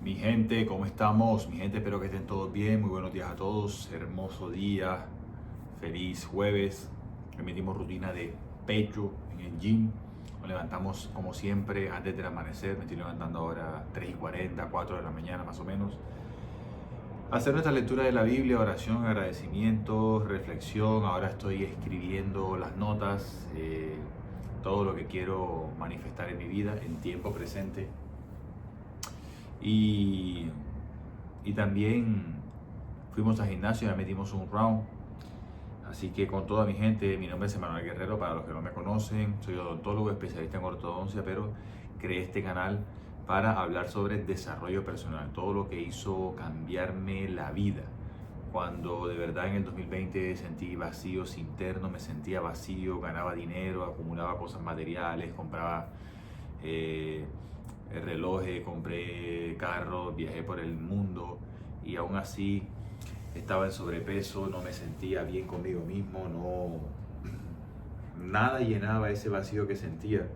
Mi gente, ¿cómo estamos? Mi gente, espero que estén todos bien. Muy buenos días a todos. Hermoso día. Feliz jueves. Emitimos rutina de pecho en el gym. Nos levantamos como siempre antes del amanecer. Me estoy levantando ahora 3:40, 4 de la mañana más o menos. Hacer nuestra lectura de la Biblia, oración, agradecimiento, reflexión. Ahora estoy escribiendo las notas, todo lo que quiero manifestar en mi vida en tiempo presente. Y, y también fuimos al gimnasio, ya metimos un round. Así que con toda mi gente, mi nombre es Emanuel Guerrero, para los que no me conocen, soy odontólogo, especialista en ortodoncia, pero creé este canal para hablar sobre desarrollo personal, todo lo que hizo cambiarme la vida. Cuando de verdad en el 2020 sentí vacíos internos, me sentía vacío, ganaba dinero, acumulaba cosas materiales, compraba relojes, compré carros, viajé por el mundo y aún así estaba en sobrepeso, no me sentía bien conmigo mismo, nada llenaba ese vacío que sentía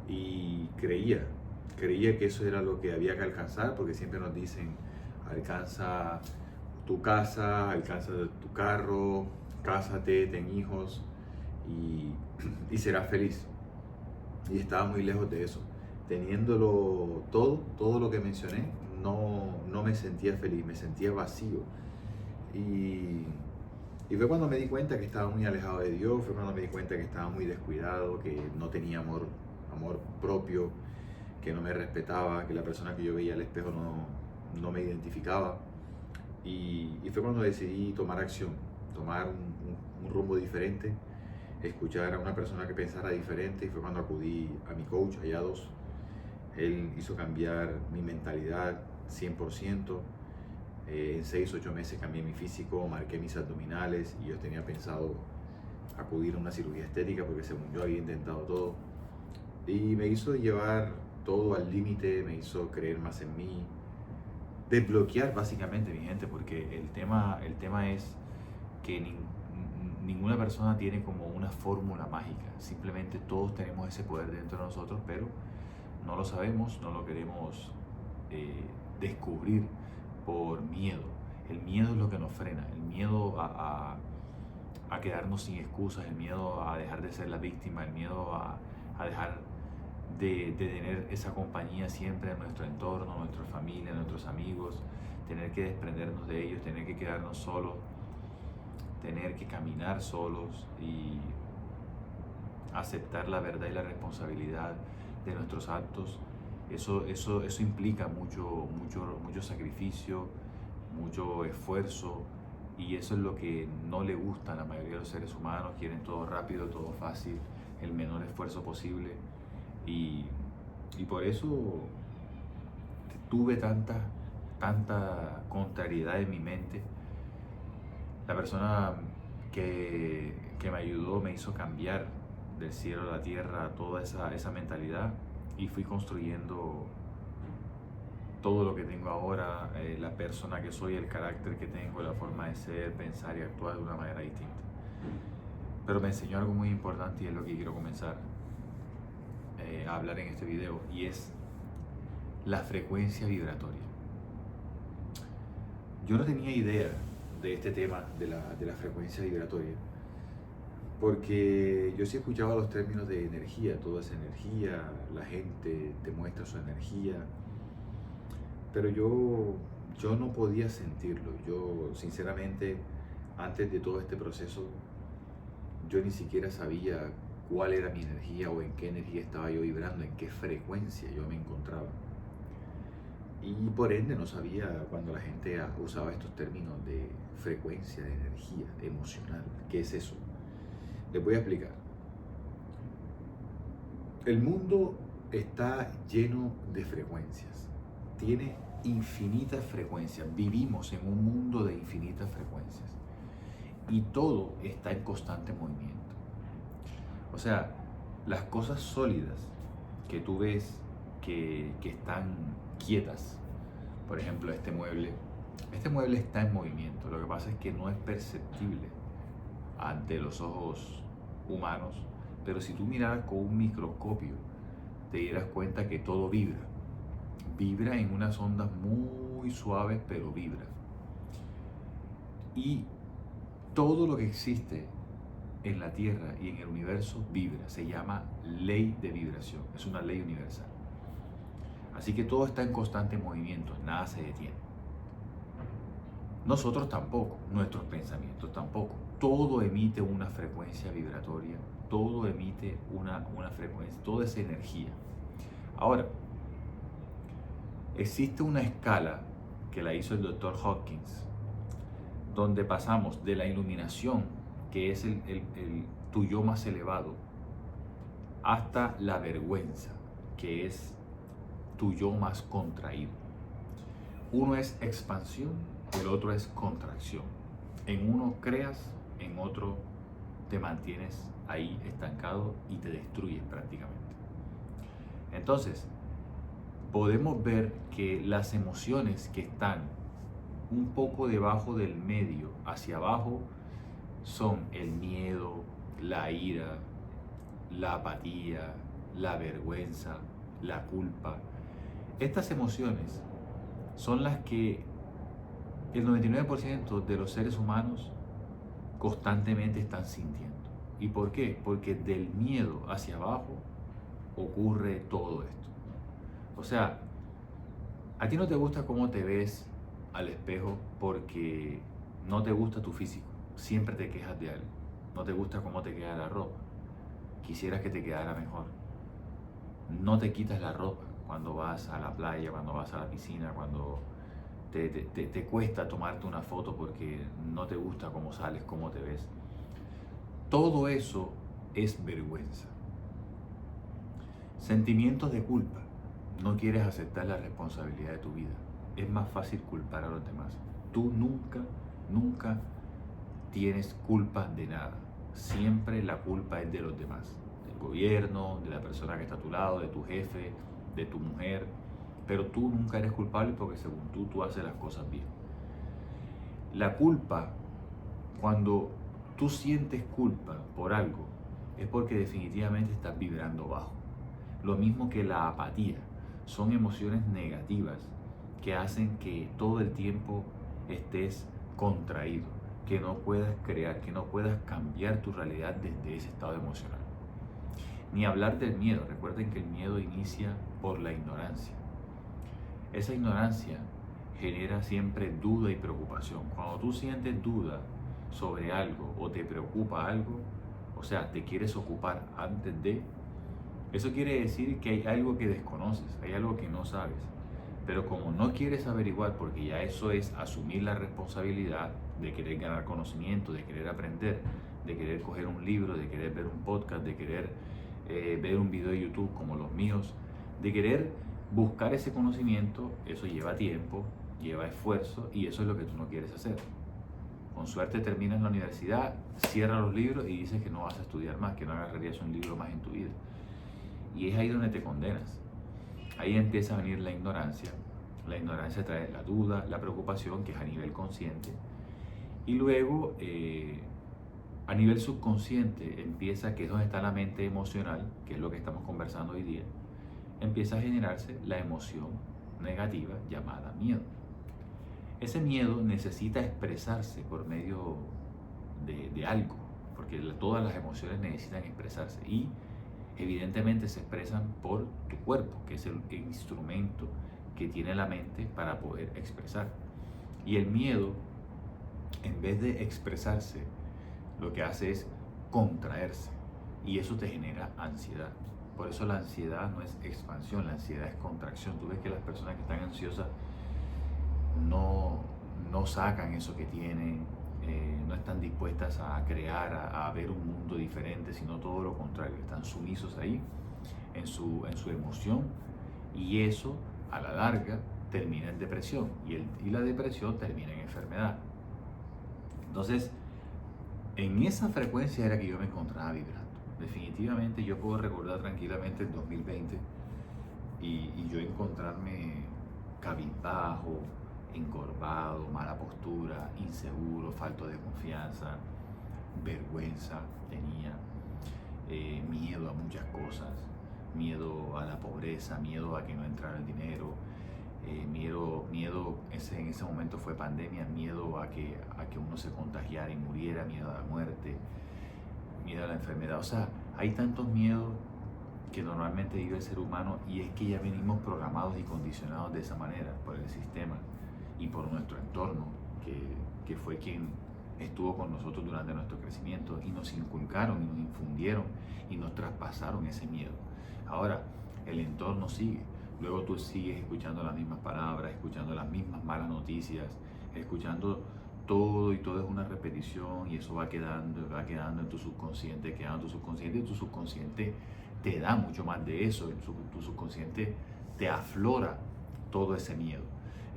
y creía que eso era lo que había que alcanzar, porque siempre nos dicen, alcanza tu casa, alcanza tu carro, cásate, ten hijos y, y serás feliz. Y estaba muy lejos de eso. Teniéndolo todo lo que mencioné, no me sentía feliz, me sentía vacío. Y, y fue cuando me di cuenta que estaba muy alejado de Dios, fue cuando me di cuenta que estaba muy descuidado, que no tenía amor propio, que no me respetaba, que la persona que yo veía al espejo no me identificaba. Y fue cuando decidí tomar acción, tomar un rumbo diferente, escuchar a una persona que pensara diferente, y fue cuando acudí a mi coach, allá dos. Él hizo cambiar mi mentalidad 100%. En 6 u 8 meses cambié mi físico, marqué mis abdominales y yo tenía pensado acudir a una cirugía estética porque según yo había intentado todo. Y me hizo llevar todo al límite, me hizo creer más en mí, desbloquear básicamente mi gente, porque el tema es que ninguna persona tiene como una fórmula mágica, simplemente todos tenemos ese poder dentro de nosotros, pero no lo sabemos, no lo queremos descubrir por miedo. El miedo es lo que nos frena, el miedo a quedarnos sin excusas, el miedo a dejar de ser la víctima, el miedo a dejar de tener esa compañía siempre en nuestro entorno, nuestra familia, nuestros amigos, tener que desprendernos de ellos, tener que quedarnos solos, tener que caminar solos y aceptar la verdad y la responsabilidad de nuestros actos. Eso implica mucho sacrificio, mucho esfuerzo, y eso es lo que no le gusta a la mayoría de los seres humanos. Quieren todo rápido, todo fácil, el menor esfuerzo posible, y, y por eso tuve tanta contrariedad en mi mente. La persona que me ayudó me hizo cambiar del cielo a la tierra toda esa mentalidad, y fui construyendo todo lo que tengo ahora, la persona que soy, el carácter que tengo, la forma de ser, pensar y actuar de una manera distinta. Pero me enseñó algo muy importante, y es lo que quiero comenzar a hablar en este video, y es la frecuencia vibratoria. Yo no tenía idea de este tema de la frecuencia vibratoria, porque yo sí escuchaba los términos de energía, toda esa energía, la gente te muestra su energía, pero yo no podía sentirlo. Yo sinceramente, antes de todo este proceso, yo ni siquiera sabía cuál era mi energía o en qué energía estaba yo vibrando, en qué frecuencia yo me encontraba. Y por ende no sabía cuando la gente usaba estos términos de frecuencia, de energía, emocional. ¿Qué es eso? Les voy a explicar. El mundo está lleno de frecuencias. Tiene infinitas frecuencias. Vivimos en un mundo de infinitas frecuencias. Y todo está en constante movimiento. O sea, las cosas sólidas que tú ves que están quietas, por ejemplo este mueble está en movimiento. Lo que pasa es que no es perceptible ante los ojos humanos, pero si tú miraras con un microscopio te dieras cuenta que todo vibra. vibra en unas ondas muy suaves, pero vibra. Y todo lo que existe en la Tierra y en el universo vibra, se llama ley de vibración, es una ley universal. Así que todo está en constante movimiento, nada se detiene. Nosotros tampoco, nuestros pensamientos tampoco. Todo emite una frecuencia vibratoria, todo emite una frecuencia, toda esa energía. Ahora, existe una escala que la hizo el Dr. Hawkins, donde pasamos de la iluminación, que es tu yo más elevado, hasta la vergüenza, que es tu yo más contraído. Uno es expansión, el otro es contracción. En uno creas, en otro te mantienes ahí estancado y te destruyes prácticamente. Entonces, podemos ver que las emociones que están un poco debajo del medio hacia abajo son el miedo, la ira, la apatía, la vergüenza, la culpa. Estas emociones son las que el 99% de los seres humanos constantemente están sintiendo. ¿Y por qué? Porque del miedo hacia abajo ocurre todo esto. O sea, a ti no te gusta cómo te ves al espejo porque no te gusta tu físico. Siempre te quejas de algo. No te gusta cómo te queda la ropa. Quisieras que te quedara mejor. No te quitas la ropa cuando vas a la playa, cuando vas a la piscina, cuando te cuesta tomarte una foto porque no te gusta cómo sales, cómo te ves. Todo eso es vergüenza. Sentimientos de culpa. No quieres aceptar la responsabilidad de tu vida. Es más fácil culpar a los demás. Tú nunca tienes culpa de nada. Siempre la culpa es de los demás. Del gobierno, de la persona que está a tu lado, de tu jefe, de tu mujer. Pero tú nunca eres culpable porque según tú haces las cosas bien. La culpa, cuando tú sientes culpa por algo, es porque definitivamente estás vibrando bajo. Lo mismo que la apatía. Son emociones negativas que hacen que todo el tiempo estés contraído, que no puedas crear, que no puedas cambiar tu realidad desde ese estado emocional. Ni hablar del miedo. Recuerden que el miedo inicia por la ignorancia. Esa ignorancia genera siempre duda y preocupación. Cuando tú sientes duda sobre algo o te preocupa algo, o sea, te quieres ocupar antes de, eso quiere decir que hay algo que desconoces, hay algo que no sabes. Pero como no quieres averiguar, porque ya eso es asumir la responsabilidad de querer ganar conocimiento, de querer aprender, de querer coger un libro, de querer ver un podcast, de querer ver un video de YouTube como los míos, de querer buscar ese conocimiento, eso lleva tiempo, lleva esfuerzo y eso es lo que tú no quieres hacer. Con suerte terminas la universidad, cierras los libros y dices que no vas a estudiar más, que no agarrarías un libro más en tu vida. Y es ahí donde te condenas. Ahí empieza a venir la ignorancia. La ignorancia trae la duda, la preocupación, que es a nivel consciente. Y luego, a nivel subconsciente, empieza, que es donde está la mente emocional, que es lo que estamos conversando hoy día, empieza a generarse la emoción negativa llamada miedo. Ese miedo necesita expresarse por medio de algo, porque todas las emociones necesitan expresarse y evidentemente se expresan por tu cuerpo, que es el instrumento que tiene la mente para poder expresar. Y el miedo, en vez de expresarse, lo que hace es contraerse y eso te genera ansiedad. Por eso la ansiedad no es expansión, la ansiedad es contracción. Tú ves que las personas que están ansiosas no sacan eso que tienen, no están dispuestas a crear, a ver un mundo diferente, sino todo lo contrario, están sumisos ahí en su emoción y eso a la larga termina en depresión y la depresión termina en enfermedad. Entonces, en esa frecuencia era que yo me encontraba vibrando. Definitivamente yo puedo recordar tranquilamente el 2020 y yo encontrarme cabizbajo, encorvado, mala postura, inseguro, falto de confianza, vergüenza tenía, miedo a muchas cosas, miedo a la pobreza, miedo a que no entrara el dinero, miedo en ese momento fue pandemia, miedo a que uno se contagiara y muriera, miedo a la muerte, miedo a la enfermedad. O sea, hay tantos miedos que normalmente vive el ser humano, y es que ya venimos programados y condicionados de esa manera por el sistema y por nuestro entorno, que fue quien estuvo con nosotros durante nuestro crecimiento y nos inculcaron y nos infundieron y nos traspasaron ese miedo. Ahora, el entorno sigue. Luego tú sigues escuchando las mismas palabras, escuchando las mismas malas noticias, escuchando todo, y todo es una repetición, y eso va quedando en tu subconsciente, quedando en tu subconsciente, y tu subconsciente te da mucho más de eso. Tu subconsciente te aflora todo ese miedo.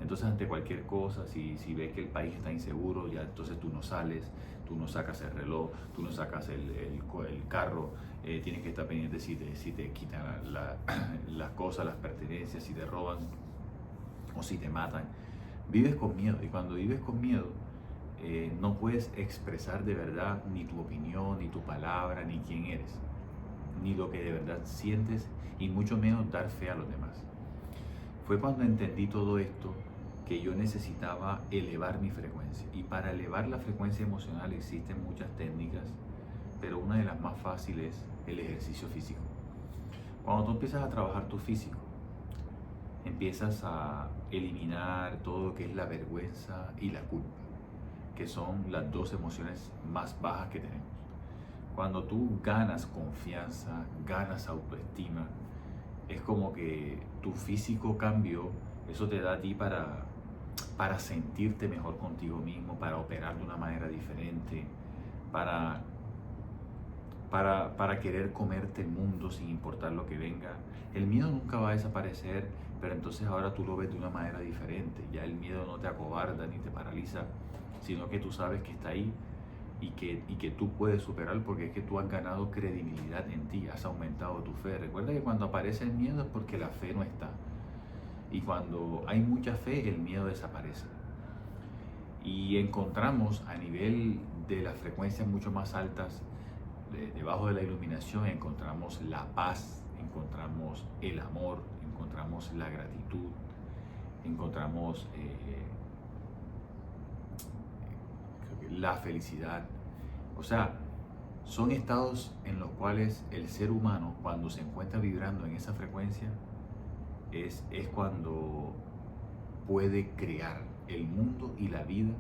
Entonces, ante cualquier cosa, si ves que el país está inseguro, ya entonces tú no sales, tú no sacas el reloj, tú no sacas el carro, tienes que estar pendiente si te quitan las cosas, las pertenencias, si te roban o si te matan. Vives con miedo, y cuando vives con miedo, no puedes expresar de verdad ni tu opinión, ni tu palabra, ni quién eres, ni lo que de verdad sientes, y mucho menos dar fe a los demás. Fue cuando entendí todo esto que yo necesitaba elevar mi frecuencia. Y para elevar la frecuencia emocional existen muchas técnicas, pero una de las más fáciles es el ejercicio físico. Cuando tú empiezas a trabajar tu físico, empiezas a eliminar todo lo que es la vergüenza y la culpa, que son las dos emociones más bajas que tenemos. Cuando tú ganas confianza, ganas autoestima, es como que tu físico cambió. Eso te da a ti para sentirte mejor contigo mismo, para operar de una manera diferente, para querer comerte el mundo sin importar lo que venga. El miedo nunca va a desaparecer, pero entonces ahora tú lo ves de una manera diferente. Ya el miedo no te acobarda ni te paraliza, sino que tú sabes que está ahí, y que tú puedes superar, porque es que tú has ganado credibilidad en ti, has aumentado tu fe. Recuerda que cuando aparece el miedo es porque la fe no está, y cuando hay mucha fe el miedo desaparece, y encontramos a nivel de las frecuencias mucho más altas, debajo de la iluminación, encontramos la paz, encontramos el amor, encontramos la gratitud, encontramos la felicidad. O sea, son estados en los cuales el ser humano, cuando se encuentra vibrando en esa frecuencia, es cuando puede crear el mundo y la vida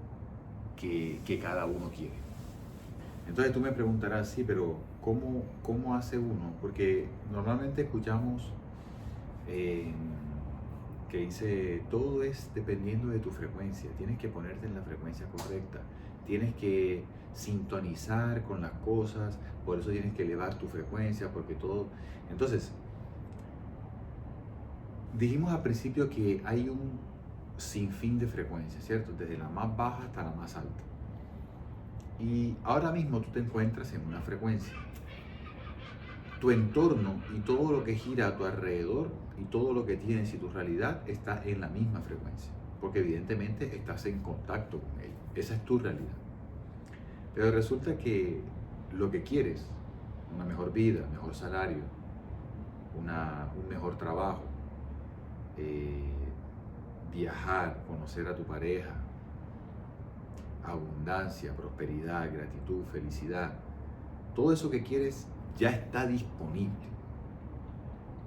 que cada uno quiere. Entonces tú me preguntarás, sí, pero ¿cómo hace uno? Porque normalmente escuchamos que dice, todo es dependiendo de tu frecuencia. Tienes que ponerte en la frecuencia correcta. Tienes que sintonizar con las cosas, por eso tienes que elevar tu frecuencia, porque todo... Entonces, dijimos al principio que hay un sinfín de frecuencias, ¿cierto? Desde la más baja hasta la más alta. Y ahora mismo tú te encuentras en una frecuencia. Tu entorno y todo lo que gira a tu alrededor y todo lo que tienes y tu realidad está en la misma frecuencia, porque evidentemente estás en contacto con él. Esa es tu realidad. Pero resulta que lo que quieres, una mejor vida, mejor salario, un mejor trabajo, viajar, conocer a tu pareja, abundancia, prosperidad, gratitud, felicidad, todo eso que quieres ya está disponible,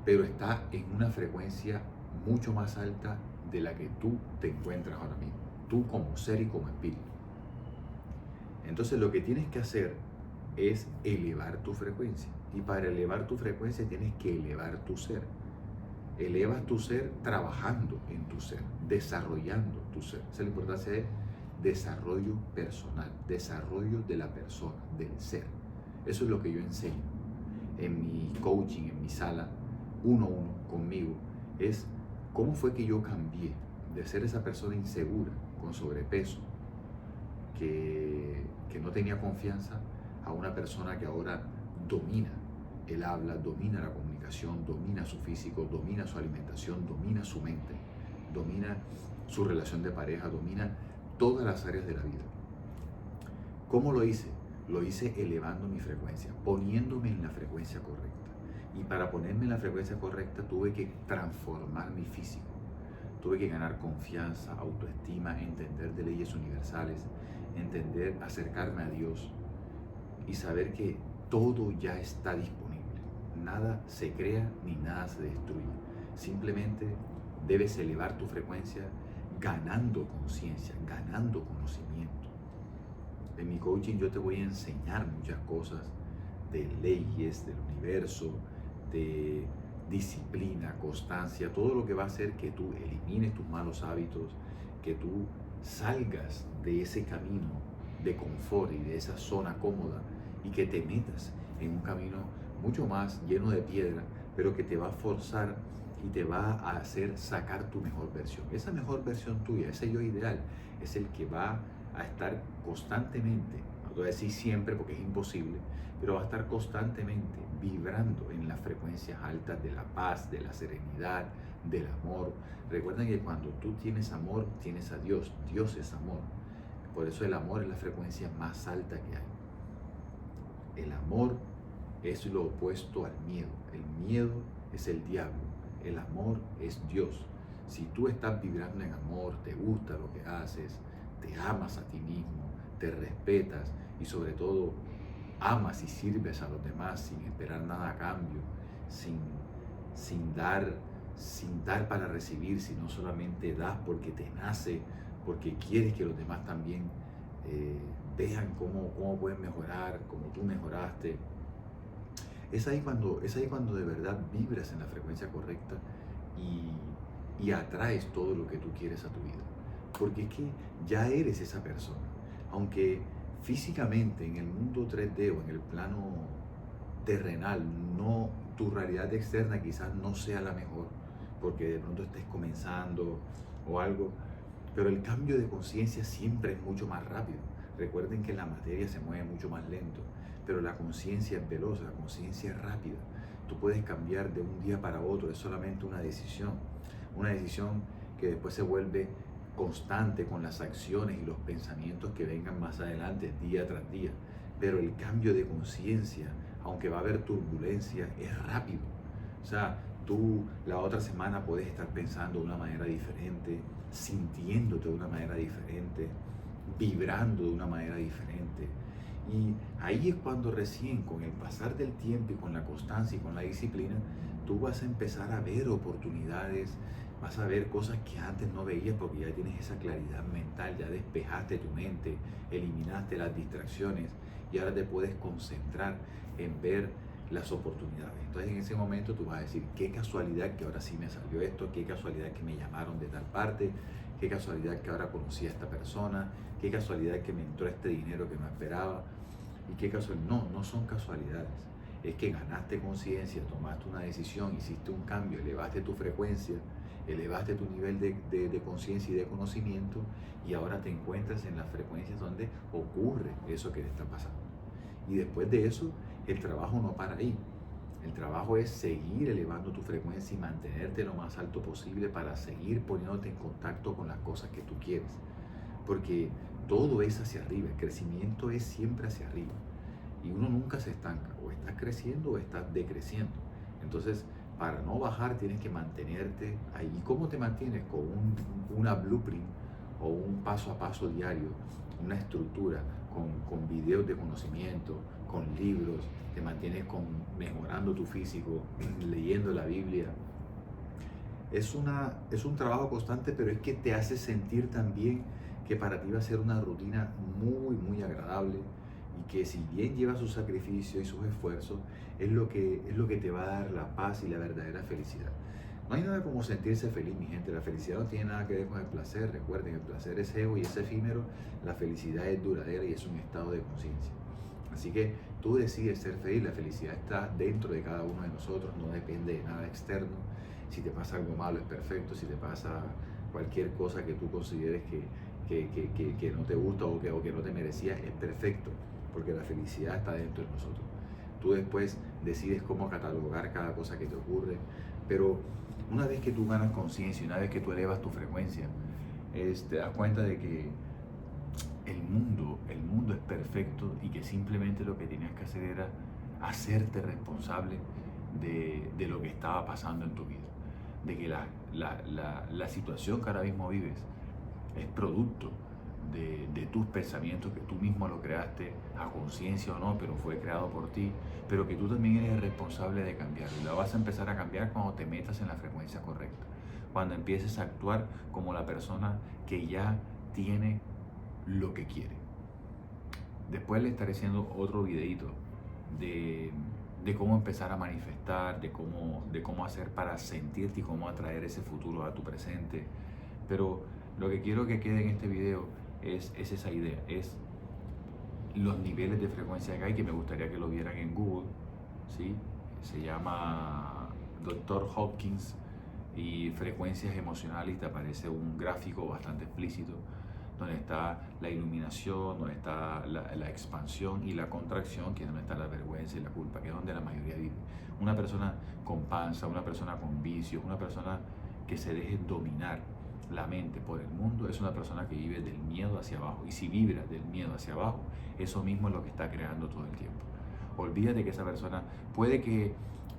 pero está en una frecuencia mucho más alta de la que tú te encuentras ahora mismo, tú como ser y como espíritu. Entonces lo que tienes que hacer es elevar tu frecuencia, y para elevar tu frecuencia tienes que elevar tu ser. Elevas tu ser trabajando en tu ser, desarrollando tu ser. Esa es la importancia de desarrollo personal, desarrollo de la persona, del ser. Eso es lo que yo enseño en mi coaching, en mi sala, 1-1 conmigo, es cómo fue que yo cambié de ser esa persona insegura, con sobrepeso, que no tenía confianza, a una persona que ahora domina el habla, domina la comunicación, domina su físico, domina su alimentación, domina su mente, domina su relación de pareja, domina todas las áreas de la vida. ¿Cómo lo hice? Lo hice elevando mi frecuencia, poniéndome en la frecuencia correcta. Y para ponerme en la frecuencia correcta tuve que transformar mi físico, tuve que ganar confianza, autoestima, entender de leyes universales, entender, acercarme a Dios y saber que todo ya está disponible. Nada se crea ni nada se destruye. Simplemente debes elevar tu frecuencia ganando conciencia, ganando conocimiento. En mi coaching yo te voy a enseñar muchas cosas de leyes, del universo, de disciplina, constancia, todo lo que va a hacer que tú elimines tus malos hábitos, que tú salgas de ese camino de confort y de esa zona cómoda y que te metas en un camino mucho más lleno de piedra, pero que te va a forzar y te va a hacer sacar tu mejor versión. Esa mejor versión tuya, ese yo ideal, es el que va a estar constantemente, no te voy a decir siempre porque es imposible, pero va a estar constantemente vibrando en las frecuencias altas de la paz, de la serenidad, del amor. Recuerden que cuando tú tienes amor, tienes a Dios. Dios es amor. Por eso el amor es la frecuencia más alta que hay. El amor es lo opuesto al miedo. El miedo es el diablo. El amor es Dios. Si tú estás vibrando en amor, te gusta lo que haces, te amas a ti mismo, te respetas y sobre todo amas y sirves a los demás sin esperar nada a cambio, sin dar para recibir, sino solamente das porque te nace, porque quieres que los demás también vean cómo pueden mejorar, cómo tú mejoraste. Es ahí cuando de verdad vibras en la frecuencia correcta y atraes todo lo que tú quieres a tu vida. Porque es que ya eres esa persona. Aunque físicamente en el mundo 3D o en el plano terrenal, no, tu realidad externa quizás no sea la mejor, porque de pronto estés comenzando o algo, pero el cambio de conciencia siempre es mucho más rápido. Recuerden que la materia se mueve mucho más lento, pero la conciencia es veloz, la conciencia es rápida. Tú puedes cambiar de un día para otro, es solamente una decisión que después se vuelve constante con las acciones y los pensamientos que vengan más adelante, día tras día. Pero el cambio de conciencia, aunque va a haber turbulencia, es rápido. O sea, tú la otra semana puedes estar pensando de una manera diferente, sintiéndote de una manera diferente, vibrando de una manera diferente. Y ahí es cuando recién, con el pasar del tiempo y con la constancia y con la disciplina, tú vas a empezar a ver oportunidades, vas a ver cosas que antes no veías porque ya tienes esa claridad mental, ya despejaste tu mente, eliminaste las distracciones y ahora te puedes concentrar en ver las oportunidades. Entonces en ese momento tú vas a decir, qué casualidad que ahora sí me salió esto, qué casualidad que me llamaron de tal parte, qué casualidad que ahora conocí a esta persona, qué casualidad que me entró este dinero que no esperaba y qué casualidad. No son casualidades. Es que ganaste conciencia, tomaste una decisión, hiciste un cambio, elevaste tu frecuencia, elevaste tu nivel de conciencia y de conocimiento y ahora te encuentras en las frecuencias donde ocurre eso que te está pasando. Y después de eso, el trabajo no para ahí. El trabajo es seguir elevando tu frecuencia y mantenerte lo más alto posible para seguir poniéndote en contacto con las cosas que tú quieres. Porque todo es hacia arriba, el crecimiento es siempre hacia arriba. Y uno nunca se estanca, o estás creciendo o estás decreciendo. Entonces, para no bajar tienes que mantenerte ahí. ¿Y cómo te mantienes? Con una blueprint o un paso a paso diario, una estructura, con videos de conocimiento, con libros, te mantienes mejorando tu físico, leyendo la Biblia. Es un trabajo constante, pero es que te hace sentir también que para ti va a ser una rutina muy, muy agradable y que si bien lleva su sacrificio y sus esfuerzos, es lo que te va a dar la paz y la verdadera felicidad. No hay nada como sentirse feliz, mi gente. La felicidad no tiene nada que ver con el placer. Recuerden, el placer es ego y es efímero. La felicidad es duradera y es un estado de conciencia. Así que tú decides ser feliz. La felicidad está dentro de cada uno de nosotros. No depende de nada externo. Si te pasa algo malo es perfecto. Si te pasa cualquier cosa que tú consideres que no te gusta o que no te merecías, es perfecto. Porque la felicidad está dentro de nosotros. Tú después decides cómo catalogar cada cosa que te ocurre. Pero una vez que tú ganas conciencia, una vez que tú elevas tu frecuencia, te das cuenta de que el mundo es perfecto y que simplemente lo que tenías que hacer era hacerte responsable de lo que estaba pasando en tu vida. De que la situación que ahora mismo vives es producto de tus pensamientos, que tú mismo lo creaste, a conciencia o no, pero fue creado por ti, pero que tú también eres el responsable de cambiarlo. Y lo vas a empezar a cambiar cuando te metas en la frecuencia correcta, cuando empieces a actuar como la persona que ya tiene lo que quiere. Después le estaré haciendo otro videito de cómo empezar a manifestar, de cómo hacer para sentirte y cómo atraer ese futuro a tu presente. Pero lo que quiero que quede en este video es esa idea, es los niveles de frecuencia que hay, que me gustaría que lo vieran en Google, ¿sí? Se llama Dr. Hopkins y frecuencias emocionales, y te aparece un gráfico bastante explícito donde está la iluminación, donde está la expansión y la contracción, que es donde está la vergüenza y la culpa, que es donde la mayoría vive. Una persona con panza, una persona con vicios, una persona que se deje dominar la mente por el mundo, es una persona que vive del miedo hacia abajo. Y si vibra del miedo hacia abajo, eso mismo es lo que está creando todo el tiempo. Olvídate que esa persona puede que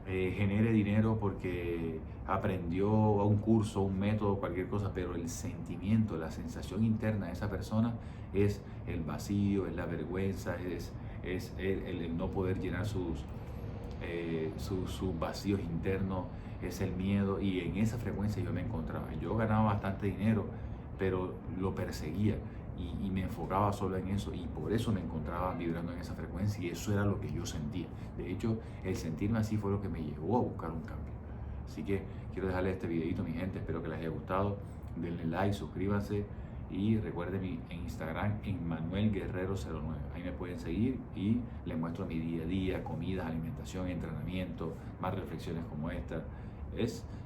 genere dinero porque aprendió un curso, un método, cualquier cosa, pero el sentimiento, la sensación interna de esa persona es el vacío, es la vergüenza, es el no poder llenar sus vacíos internos, es el miedo. Y en esa frecuencia yo me encontraba. Yo ganaba bastante dinero, pero lo perseguía y me enfocaba solo en eso, y por eso me encontraba vibrando en esa frecuencia, y eso era lo que yo sentía. De hecho, el sentirme así fue lo que me llevó a buscar un cambio. Así que quiero dejarles este videito, mi gente, espero que les haya gustado. Denle like, suscríbanse y recuerden mi Instagram en Manuel Guerrero 09. Ahí me pueden seguir y les muestro mi día a día, comidas, alimentación, entrenamiento, más reflexiones como esta.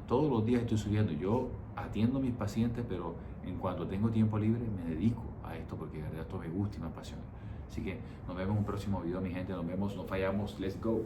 Todos los días estoy subiendo. Yo atiendo a mis pacientes, pero en cuanto tengo tiempo libre me dedico a esto, porque de verdad esto me gusta y me apasiona. Así que nos vemos en un próximo video, mi gente. Nos vemos, no fallamos. Let's go.